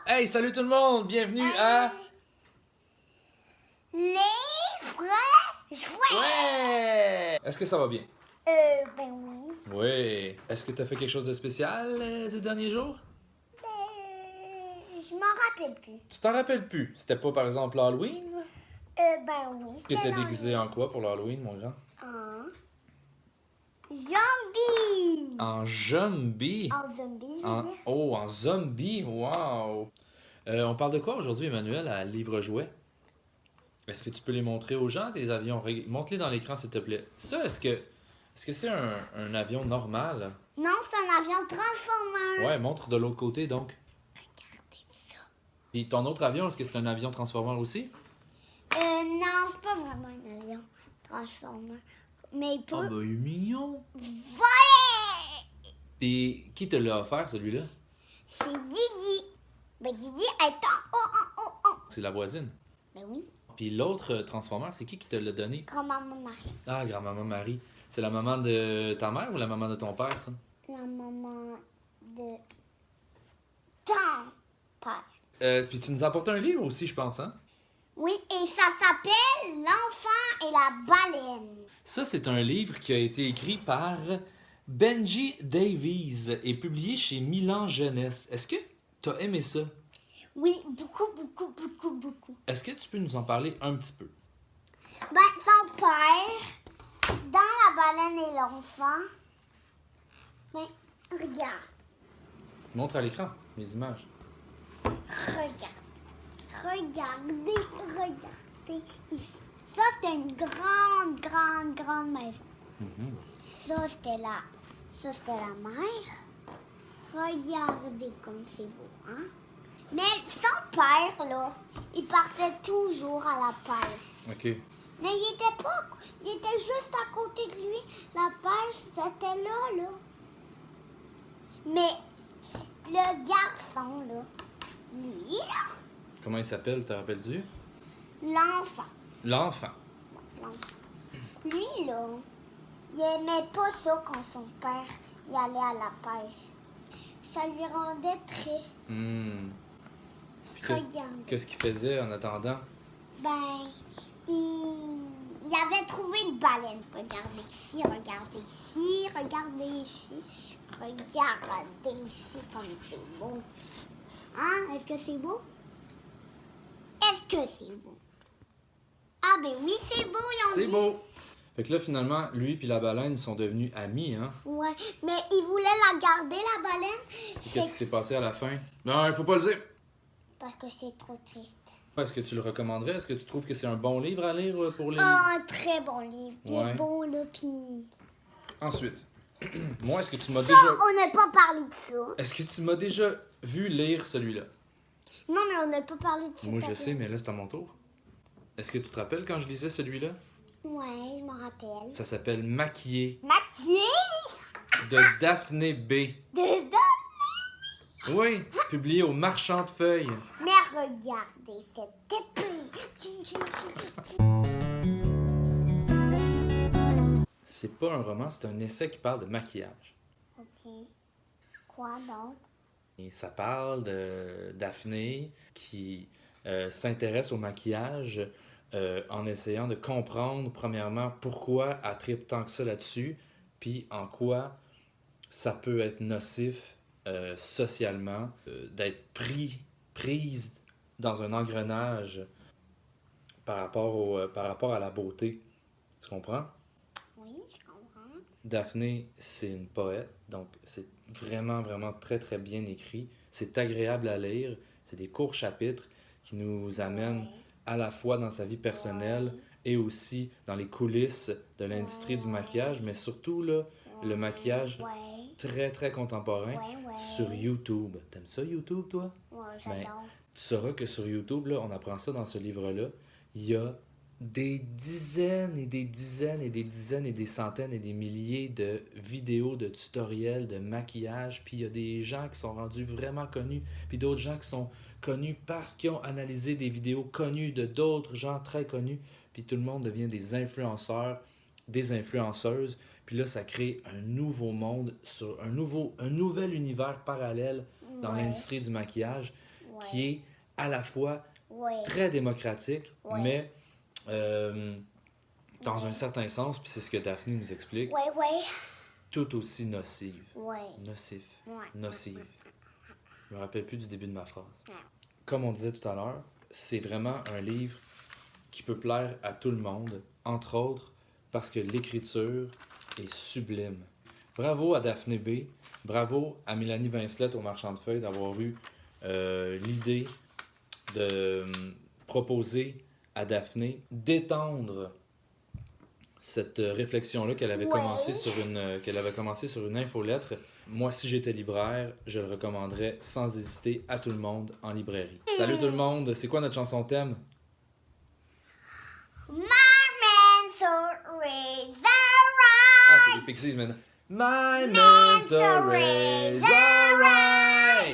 Hey, salut tout le monde! Bienvenue à... Les vrais jouets! Ouais! Est-ce que ça va bien? Ben oui. Oui. Est-ce que tu as fait quelque chose de spécial ces derniers jours? Je m'en rappelle plus. Tu t'en rappelles plus? C'était pas par exemple l'Halloween? Ben oui, Tu c'était t'étais déguisé en quoi pour l'Halloween, mon grand? en zombie. En zombie? En zombie, je veux dire. Oh, en zombie! Wow! On parle de quoi aujourd'hui, Emmanuel, à Livre Jouet? Est-ce que tu peux les montrer aux gens, tes avions? Montre-les dans l'écran, s'il te plaît. Ça, est-ce que c'est un avion normal? Non, c'est un avion transformeur. Ouais, montre de l'autre côté, donc. Regardez ça. Puis ton autre avion, est-ce que c'est un avion transformeur aussi? Non, c'est pas vraiment un avion transformeur. Mais il peut Ah, ben, il est mignon! voler. Puis qui te l'a offert, celui-là? C'est Didi. Ben Didi est en haut, en haut, en haut. C'est la voisine. Ben oui, Puis l'autre transformeur, c'est qui te l'a donné? grand-maman Marie. Ah, grand-maman Marie. C'est la maman de ta mère ou la maman de ton père, ça? La maman de ton père. Puis tu nous as apporté un livre aussi, je pense, hein? Oui, et ça s'appelle L'enfant et la baleine. Ça, c'est un livre qui a été écrit par Benji Davies et publié chez Milan Jeunesse. Est-ce que tu as aimé ça? Oui, beaucoup, beaucoup, beaucoup, beaucoup. Est-ce que tu peux nous en parler un petit peu? Ben, son père, dans La baleine et l'enfant, ben, regarde, Montre à l'écran les images. regardez, regardez ici. Ça, c'était une grande, grande, grande maison. Mhm. Ça, c'était la mer. Regardez comme c'est beau, hein? Mais son père, là, il partait toujours à la pêche. OK. Mais il était juste à côté de lui. La pêche, c'était là. Mais le garçon, là, lui, là, Comment il s'appelle, te rappelles-tu? l'enfant, L'enfant. lui, là, il aimait pas ça quand son père y allait à la pêche. Ça lui rendait triste. Hmm. Puis Regarde. qu'est-ce qu'il faisait en attendant? Ben, il avait trouvé une baleine. Regardez ici, regardez ici, regardez ici. Regardez ici comme c'est beau. Hein? Est-ce que c'est beau? Est-ce que c'est beau? Ah ben oui, c'est beau, ils ont C'est dit. beau! Fait que là, finalement, lui et la baleine sont devenus amis, hein? Ouais, mais ils voulaient la garder, la baleine. Puis qu'est-ce qui s'est passé à la fin? Non, il faut pas le dire! Parce que c'est trop triste. Est-ce que tu le recommanderais? Est-ce que tu trouves que c'est un bon livre à lire pour les... Ah, un très bon livre. Il Ouais. est beau, là, puis... Ensuite, moi, est-ce que tu m'as Ça, déjà... on n'a pas parlé de ça. Est-ce que tu m'as déjà vu lire celui-là? Non, mais on n'a pas parlé de ça. Moi, je sais, mais là, c'est à mon tour. Est-ce que tu te rappelles quand je lisais celui-là? Ouais, je m'en rappelle. Ça s'appelle Maquillé Maquillé de Daphné B. dedans. Oui, publié au Marchand de Feuilles. Mais regardez cette épée. C'est pas un roman, c'est un essai qui parle de maquillage. Ok. Quoi d'autre? Et ça parle de Daphné qui s'intéresse au maquillage en essayant de comprendre, premièrement, pourquoi elle tripe tant que ça là-dessus, puis en quoi ça peut être nocif socialement, d'être prise dans un engrenage par rapport à la beauté. Tu comprends? Oui, je comprends. Daphné, c'est une poète, donc c'est vraiment, vraiment très, très bien écrit. C'est agréable à lire. C'est des courts chapitres qui nous amènent à la fois dans sa vie personnelle et aussi dans les coulisses de l'industrie du maquillage, mais surtout là, le maquillage Ouais, très, très contemporain ouais. sur YouTube. T'aimes ça, YouTube, toi? Ouais, Ben, j'adore. tu sauras que sur YouTube, là, on apprend ça dans ce livre-là. Il y a des dizaines et des dizaines et des dizaines et des centaines et des milliers de vidéos, de tutoriels, de maquillage. Puis il y a des gens qui sont rendus vraiment connus, puis d'autres gens qui sont connus parce qu'ils ont analysé des vidéos connues de d'autres gens très connus. Puis tout le monde devient des influenceurs, des influenceuses. Puis là, ça crée un nouveau monde, un nouvel univers parallèle dans Ouais. l'industrie du maquillage qui est à la fois Ouais. très démocratique, Ouais. mais dans un certain sens, puis c'est ce que Daphné nous explique, Ouais. tout aussi nocive. Ouais. Nocif. Ouais. Nocive. Je me rappelle plus du début de ma phrase. Ouais. Comme on disait tout à l'heure, c'est vraiment un livre qui peut plaire à tout le monde, entre autres parce que l'écriture est sublime. Bravo à Daphné B. Bravo à Mélanie Vincelette au Marchand de Feuilles d'avoir eu l'idée de proposer à Daphné d'étendre cette réflexion-là qu'elle avait, Ouais. commencé sur une infolettre. Moi, si j'étais libraire, je le recommanderais sans hésiter à tout le monde en librairie. Salut tout le monde, c'est quoi notre chanson thème? My mentor is Ah, c'est alright. les Pixies maintenant. My mentor is alright.